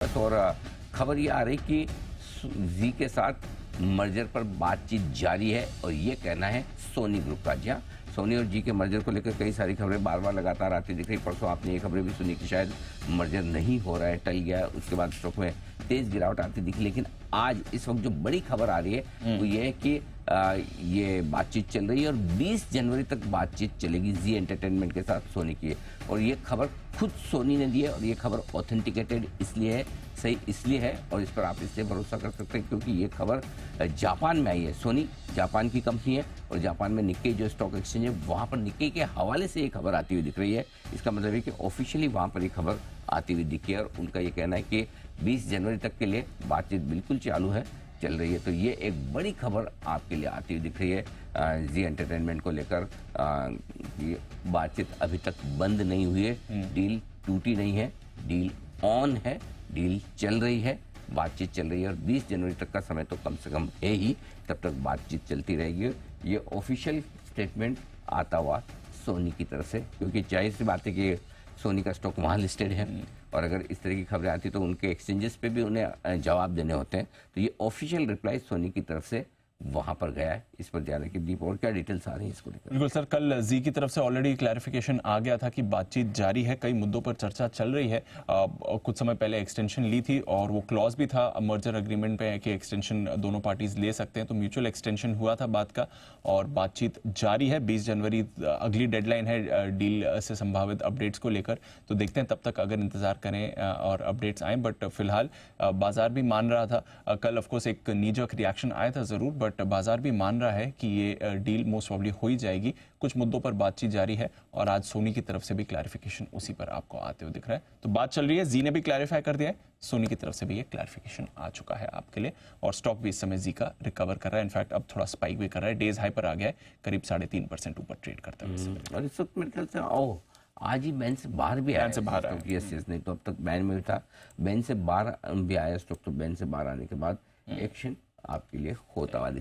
वापस। और खबर ये आ रही कि जी के साथ मर्जर पर बातचीत जारी है और ये कहना है सोनी ग्रुप का। जी हाँ, सोनी और जी के मर्जर को लेकर कई सारी खबरें बार बार लगातार आती दिख रही। परसों आपने ये खबरें भी सुनी कि शायद मर्जर नहीं हो रहा है, टल गया, उसके बाद स्टॉक में तेज गिरावट आती दिखी। लेकिन आज इस वक्त जो बड़ी खबर आ रही है वो ये है कि ये बातचीत चल रही है और 20 जनवरी तक बातचीत चलेगी जी एंटरटेनमेंट के साथ सोनी की। और ये खबर खुद सोनी ने दी है और ये खबर ऑथेंटिकेटेड इसलिए है, सही इसलिए है और इस पर आप इसलिए भरोसा कर सकते हैं क्योंकि ये खबर जापान में आई है। सोनी जापान की कंपनी है और जापान में निक्केई जो स्टॉक एक्सचेंज है वहाँ पर निक्केई के हवाले से ये खबर आती हुई दिख रही है। इसका मतलब है कि ऑफिशियली वहाँ पर ये खबर आती हुई दिखी है और उनका ये कहना है कि 20 जनवरी तक के लिए बातचीत बिल्कुल चालू है, चल रही है। तो ये एक बड़ी खबर आपके लिए आती हुई दिख रही है जी एंटरटेनमेंट को लेकर। ये बातचीत अभी तक बंद नहीं हुई है, डील टूटी नहीं है, डील ऑन है, डील चल रही है, बातचीत चल रही है और 20 जनवरी तक का समय तो कम से कम है ही, तब तक बातचीत चलती रहेगी। ये ऑफिशियल स्टेटमेंट आता हुआ सोनी की तरफ से, क्योंकि जाहिर सी बात है कि सोनी का स्टॉक वहाँ लिस्टेड है और अगर इस तरह की खबरें आती तो उनके एक्सचेंजेस पे भी उन्हें जवाब देने होते हैं। तो ये ऑफिशियल रिप्लाई सोनी की तरफ से वहां पर गया है। इस पर जाने की दीप और क्या डिटेल्स आ रही है इसको लेकर? बिल्कुल सर, कल जी की तरफ से ऑलरेडी क्लैरिफिकेशन आ गया था कि बातचीत जारी है, कई मुद्दों पर चर्चा चल रही है। कुछ समय पहले एक्सटेंशन ली थी और वो क्लॉज भी था मर्जर एग्रीमेंट पे कि एक्सटेंशन दोनों पार्टीज ले सकते हैं, तो म्यूचुअल एक्सटेंशन हुआ था बात का और बातचीत जारी है। 20 जनवरी अगली डेडलाइन है डील से संभावित अपडेट्स को लेकर, तो देखते हैं तब तक अगर इंतजार करें और अपडेट्स आए। बट फिलहाल बाजार भी मान रहा था, कल ऑफकोर्स एक नीजक रिएक्शन आया था जरूर, बट बाजार भी मान रहा है कि ये डील मोस्ट प्रॉब्ली हो ही जाएगी। कुछ मुद्दों पर बातचीत जारी है और आज सोनी की तरफ से भी क्लैरिफिकेशन उसी पर आपको आते हुए दिख रहा है। तो बात चल रही है, जी ने भी क्लैरिफाई कर दिया है, सोनी की तरफ से भी ये क्लैरिफिकेशन आ चुका है आपके लिए और स्टॉक भी इस समय जी का रिकवर कर रहा है। इनफैक्ट अब थोड़ा स्पाइक भी कर रहा है, डेज हाई पर आ गया है, करीब 3.5% ऊपर ट्रेड करता है। और इस वक्त मेरे ख्याल से आज ही बैन से बाहर भी आया, बैन से बाहर आया। यस नहीं तो अब तक बैन में था, बैन से बाहर भी आया स्टॉक। तो बैन से बाहर आने के बाद एक्शन आपके लिए होता हुआ दिखा।